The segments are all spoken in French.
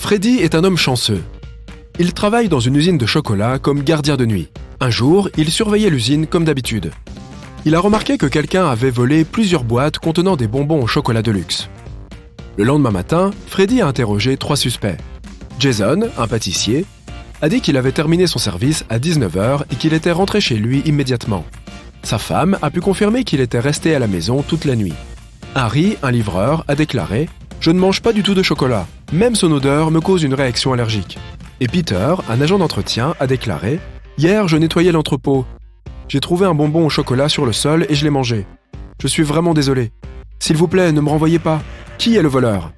Freddy est un homme chanceux. Il travaille dans une usine de chocolat comme gardien de nuit. Un jour, il surveillait l'usine comme d'habitude. Il a remarqué que quelqu'un avait volé plusieurs boîtes contenant des bonbons au chocolat de luxe. Le lendemain matin, Freddy a interrogé 3 suspects. Jason, un pâtissier, a dit qu'il avait terminé son service à 19h et qu'il était rentré chez lui immédiatement. Sa femme a pu confirmer qu'il était resté à la maison toute la nuit. Harry, un livreur, a déclaré « Je ne mange pas du tout de chocolat. Même son odeur me cause une réaction allergique. » Et Peter, un agent d'entretien, a déclaré « Hier, je nettoyais l'entrepôt. J'ai trouvé un bonbon au chocolat sur le sol et je l'ai mangé. Je suis vraiment désolé. S'il vous plaît, ne me renvoyez pas. Qui est le voleur ?»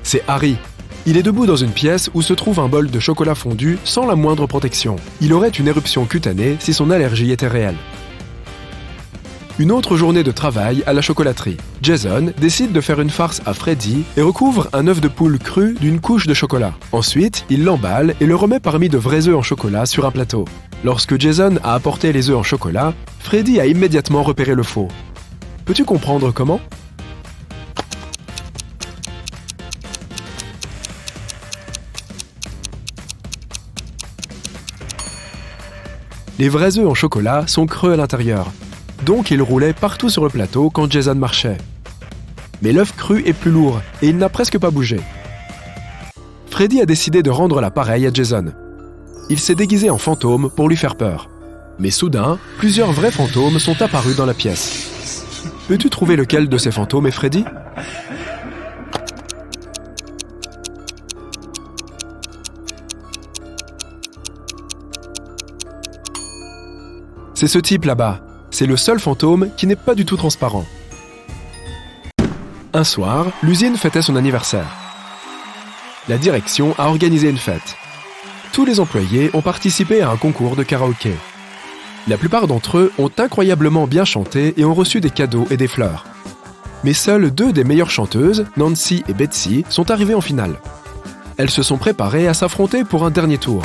C'est Harry. Il est debout dans une pièce où se trouve un bol de chocolat fondu sans la moindre protection. Il aurait une éruption cutanée si son allergie était réelle. Une autre journée de travail à la chocolaterie. Jason décide de faire une farce à Freddy et recouvre un œuf de poule cru d'une couche de chocolat. Ensuite, il l'emballe et le remet parmi de vrais œufs en chocolat sur un plateau. Lorsque Jason a apporté les œufs en chocolat, Freddy a immédiatement repéré le faux. Peux-tu comprendre comment ? Les vrais œufs en chocolat sont creux à l'intérieur, donc ils roulaient partout sur le plateau quand Jason marchait. Mais l'œuf cru est plus lourd et il n'a presque pas bougé. Freddy a décidé de rendre l'appareil à Jason. Il s'est déguisé en fantôme pour lui faire peur. Mais soudain, plusieurs vrais fantômes sont apparus dans la pièce. Peux-tu trouver lequel de ces fantômes est Freddy ? C'est ce type là-bas. C'est le seul fantôme qui n'est pas du tout transparent. Un soir, l'usine fêtait son anniversaire. La direction a organisé une fête. Tous les employés ont participé à un concours de karaoké. La plupart d'entre eux ont incroyablement bien chanté et ont reçu des cadeaux et des fleurs. Mais seules 2 des meilleures chanteuses, Nancy et Betsy, sont arrivées en finale. Elles se sont préparées à s'affronter pour un dernier tour.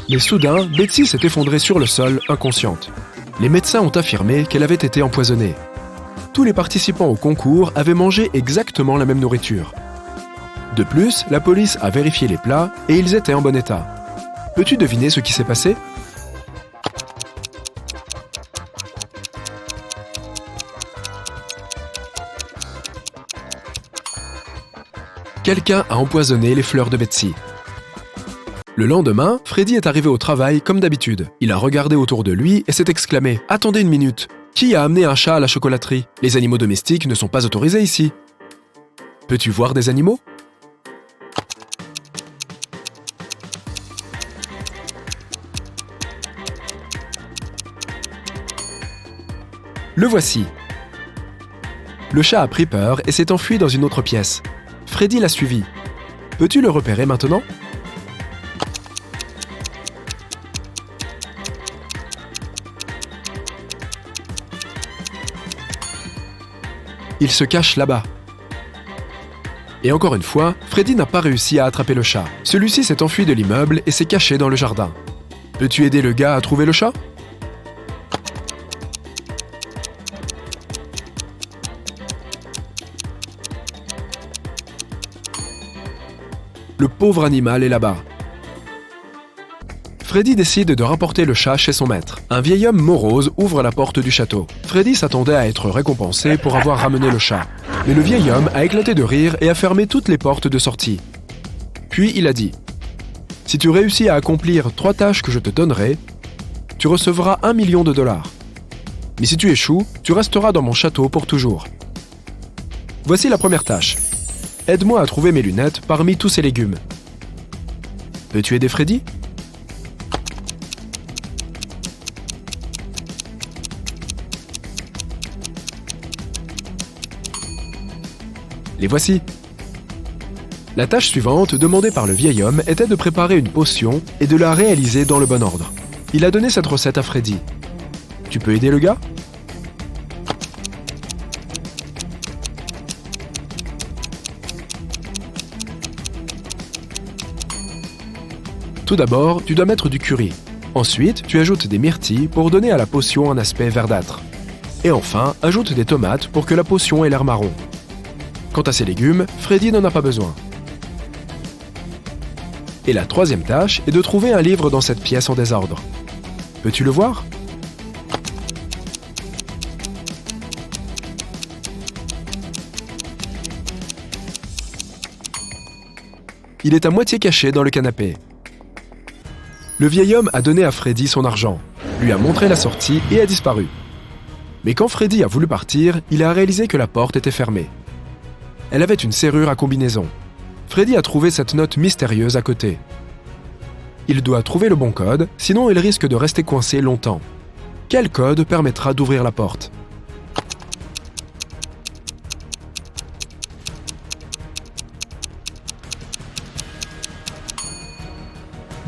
Mais soudain, Betsy s'est effondrée sur le sol, inconsciente. Les médecins ont affirmé qu'elle avait été empoisonnée. Tous les participants au concours avaient mangé exactement la même nourriture. De plus, la police a vérifié les plats et ils étaient en bon état. Peux-tu deviner ce qui s'est passé ? Quelqu'un a empoisonné les fleurs de Betsy. Le lendemain, Freddy est arrivé au travail comme d'habitude. Il a regardé autour de lui et s'est exclamé « Attendez une minute, qui a amené un chat à la chocolaterie ? Les animaux domestiques ne sont pas autorisés ici. » Peux-tu voir des animaux ? Le voici. Le chat a pris peur et s'est enfui dans une autre pièce. Freddy l'a suivi. Peux-tu le repérer maintenant ? Il se cache là-bas. Et encore une fois, Freddy n'a pas réussi à attraper le chat. Celui-ci s'est enfui de l'immeuble et s'est caché dans le jardin. Peux-tu aider le gars à trouver le chat ? Le pauvre animal est là-bas. Freddy décide de rapporter le chat chez son maître. Un vieil homme morose ouvre la porte du château. Freddy s'attendait à être récompensé pour avoir ramené le chat. Mais le vieil homme a éclaté de rire et a fermé toutes les portes de sortie. Puis il a dit « Si tu réussis à accomplir 3 tâches que je te donnerai, tu recevras $1 million. Mais si tu échoues, tu resteras dans mon château pour toujours. Voici la première tâche. Aide-moi à trouver mes lunettes parmi tous ces légumes. Peux-tu aider Freddy ? Les voici. La tâche suivante, demandée par le vieil homme, était de préparer une potion et de la réaliser dans le bon ordre. Il a donné cette recette à Freddy. Tu peux aider le gars ? Tout d'abord, tu dois mettre du curry. Ensuite, tu ajoutes des myrtilles pour donner à la potion un aspect verdâtre. Et enfin, ajoute des tomates pour que la potion ait l'air marron. Quant à ces légumes, Freddy n'en a pas besoin. Et la troisième tâche est de trouver un livre dans cette pièce en désordre. Peux-tu le voir ? Il est à moitié caché dans le canapé. Le vieil homme a donné à Freddy son argent, lui a montré la sortie et a disparu. Mais quand Freddy a voulu partir, il a réalisé que la porte était fermée. Elle avait une serrure à combinaison. Freddy a trouvé cette note mystérieuse à côté. Il doit trouver le bon code, sinon il risque de rester coincé longtemps. Quel code permettra d'ouvrir la porte ?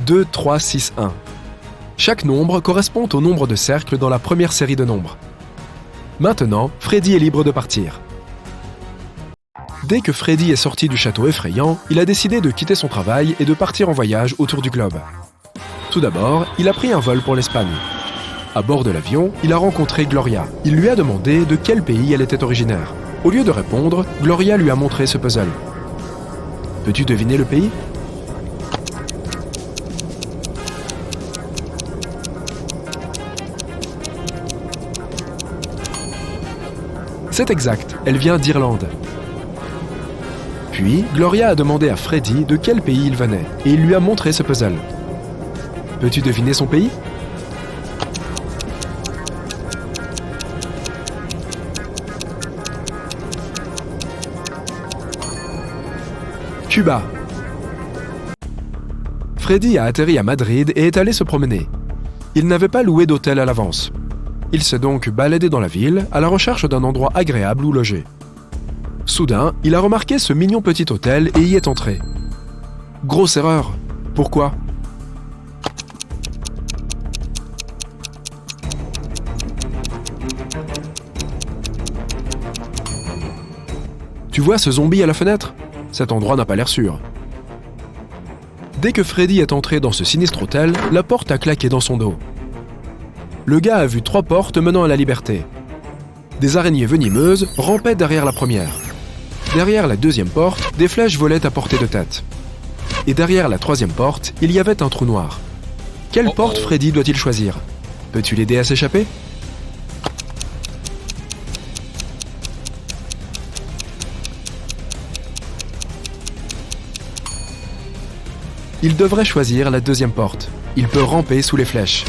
2, 3, 6, 1. Chaque nombre correspond au nombre de cercles dans la première série de nombres. Maintenant, Freddy est libre de partir. Dès que Freddy est sorti du château effrayant, il a décidé de quitter son travail et de partir en voyage autour du globe. Tout d'abord, il a pris un vol pour l'Espagne. À bord de l'avion, il a rencontré Gloria. Il lui a demandé de quel pays elle était originaire. Au lieu de répondre, Gloria lui a montré ce puzzle. Peux-tu deviner le pays ? C'est exact, elle vient d'Irlande. Puis, Gloria a demandé à Freddy de quel pays il venait, et il lui a montré ce puzzle. Peux-tu deviner son pays ? Cuba. Freddy a atterri à Madrid et est allé se promener. Il n'avait pas loué d'hôtel à l'avance. Il s'est donc baladé dans la ville à la recherche d'un endroit agréable où loger. Soudain, il a remarqué ce mignon petit hôtel et y est entré. Grosse erreur. Pourquoi ? Tu vois ce zombie à la fenêtre ? Cet endroit n'a pas l'air sûr. Dès que Freddy est entré dans ce sinistre hôtel, la porte a claqué dans son dos. Le gars a vu 3 portes menant à la liberté. Des araignées venimeuses rampaient derrière la première. Derrière la deuxième porte, des flèches volaient à portée de tête. Et derrière la troisième porte, il y avait un trou noir. Quelle porte Freddy doit-il choisir ? Peux-tu l'aider à s'échapper ? Il devrait choisir la deuxième porte. Il peut ramper sous les flèches.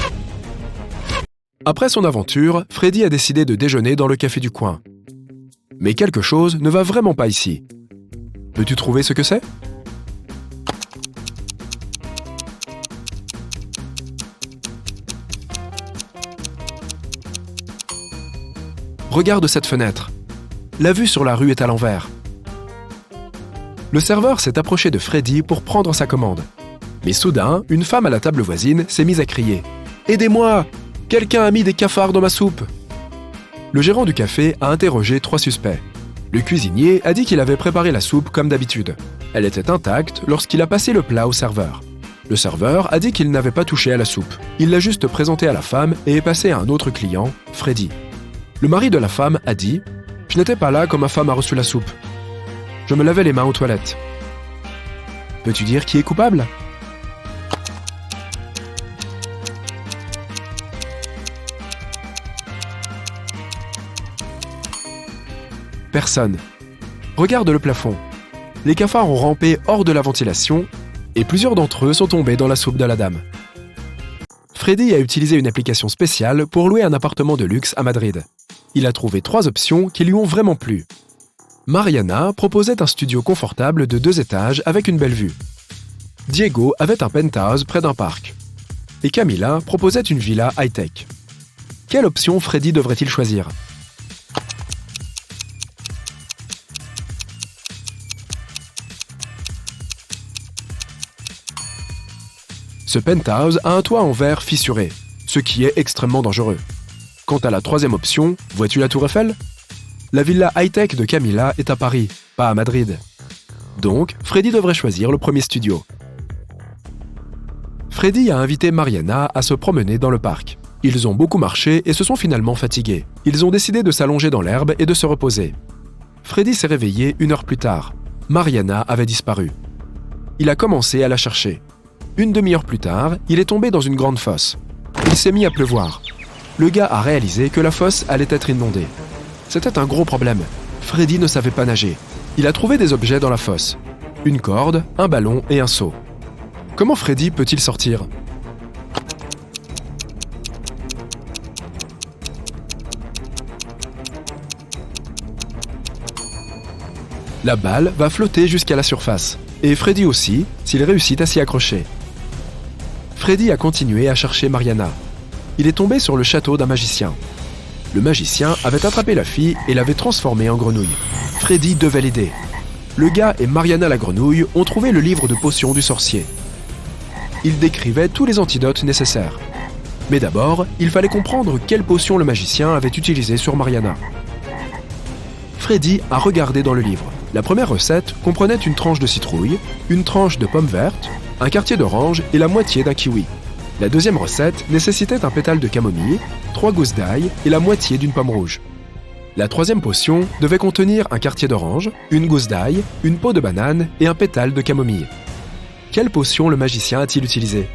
Après son aventure, Freddy a décidé de déjeuner dans le café du coin. Mais quelque chose ne va vraiment pas ici. Peux-tu trouver ce que c'est ? Regarde cette fenêtre. La vue sur la rue est à l'envers. Le serveur s'est approché de Freddy pour prendre sa commande. Mais soudain, une femme à la table voisine s'est mise à crier « Aidez-moi ! Quelqu'un a mis des cafards dans ma soupe !» Le gérant du café a interrogé 3 suspects. Le cuisinier a dit qu'il avait préparé la soupe comme d'habitude. Elle était intacte lorsqu'il a passé le plat au serveur. Le serveur a dit qu'il n'avait pas touché à la soupe. Il l'a juste présentée à la femme et est passé à un autre client, Freddy. Le mari de la femme a dit « Je n'étais pas là quand ma femme a reçu la soupe. Je me lavais les mains aux toilettes. » Peux-tu dire qui est coupable ? Personne. Regarde le plafond. Les cafards ont rampé hors de la ventilation et plusieurs d'entre eux sont tombés dans la soupe de la dame. Freddy a utilisé une application spéciale pour louer un appartement de luxe à Madrid. Il a trouvé 3 options qui lui ont vraiment plu. Mariana proposait un studio confortable de 2 étages avec une belle vue. Diego avait un penthouse près d'un parc. Et Camila proposait une villa high-tech. Quelle option Freddy devrait-il choisir ? Ce penthouse a un toit en verre fissuré, ce qui est extrêmement dangereux. Quant à la 3e option, vois-tu la Tour Eiffel ? La villa high-tech de Camila est à Paris, pas à Madrid. Donc, Freddy devrait choisir le premier studio. Freddy a invité Mariana à se promener dans le parc. Ils ont beaucoup marché et se sont finalement fatigués. Ils ont décidé de s'allonger dans l'herbe et de se reposer. Freddy s'est réveillé 1 heure plus tard. Mariana avait disparu. Il a commencé à la chercher. 1 demi-heure plus tard, il est tombé dans une grande fosse. Il s'est mis à pleuvoir. Le gars a réalisé que la fosse allait être inondée. C'était un gros problème. Freddy ne savait pas nager. Il a trouvé des objets dans la fosse. Une corde, un ballon et un seau. Comment Freddy peut-il sortir ? La balle va flotter jusqu'à la surface. Et Freddy aussi, s'il réussit à s'y accrocher. Freddy a continué à chercher Mariana. Il est tombé sur le château d'un magicien. Le magicien avait attrapé la fille et l'avait transformée en grenouille. Freddy devait l'aider. Le gars et Mariana la grenouille ont trouvé le livre de potions du sorcier. Il décrivait tous les antidotes nécessaires. Mais d'abord, il fallait comprendre quelle potion le magicien avait utilisée sur Mariana. Freddy a regardé dans le livre. La première recette comprenait une tranche de citrouille, une tranche de pomme verte, un quartier d'orange et la moitié d'un kiwi. La deuxième recette nécessitait un pétale de camomille, 3 gousses d'ail et la moitié d'une pomme rouge. La troisième potion devait contenir un quartier d'orange, une gousse d'ail, une peau de banane et un pétale de camomille. Quelle potion le magicien a-t-il utilisée ?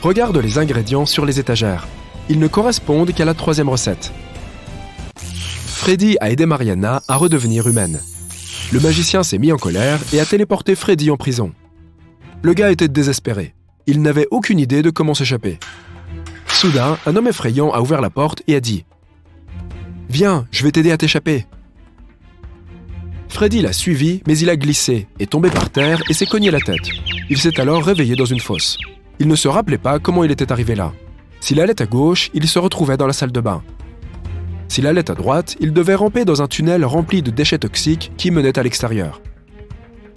Regarde les ingrédients sur les étagères. Ils ne correspondent qu'à la troisième recette. Freddy a aidé Mariana à redevenir humaine. Le magicien s'est mis en colère et a téléporté Freddy en prison. Le gars était désespéré. Il n'avait aucune idée de comment s'échapper. Soudain, un homme effrayant a ouvert la porte et a dit « Viens, je vais t'aider à t'échapper !» Freddy l'a suivi, mais il a glissé, est tombé par terre et s'est cogné la tête. Il s'est alors réveillé dans une fosse. Il ne se rappelait pas comment il était arrivé là. S'il allait à gauche, il se retrouvait dans la salle de bain. S'il allait à droite, il devait ramper dans un tunnel rempli de déchets toxiques qui menait à l'extérieur.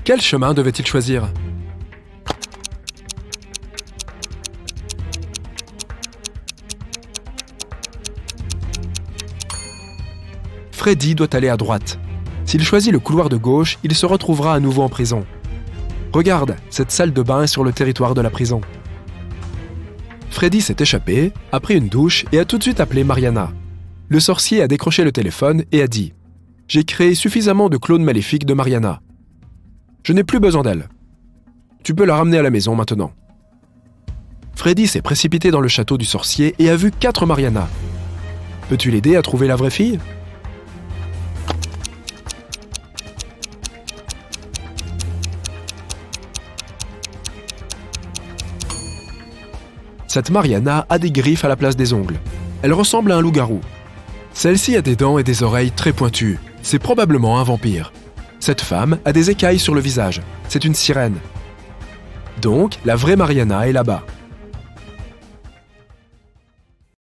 Quel chemin devait-il choisir ? Freddy doit aller à droite. S'il choisit le couloir de gauche, il se retrouvera à nouveau en prison. Regarde, cette salle de bain est sur le territoire de la prison. Freddy s'est échappé, a pris une douche et a tout de suite appelé Mariana. Le sorcier a décroché le téléphone et a dit « J'ai créé suffisamment de clones maléfiques de Mariana. Je n'ai plus besoin d'elle. Tu peux la ramener à la maison maintenant. » Freddy s'est précipité dans le château du sorcier et a vu 4 Mariana. Peux-tu l'aider à trouver la vraie fille ? Cette Mariana a des griffes à la place des ongles. Elle ressemble à un loup-garou. Celle-ci a des dents et des oreilles très pointues. C'est probablement un vampire. Cette femme a des écailles sur le visage. C'est une sirène. Donc, la vraie Mariana est là-bas.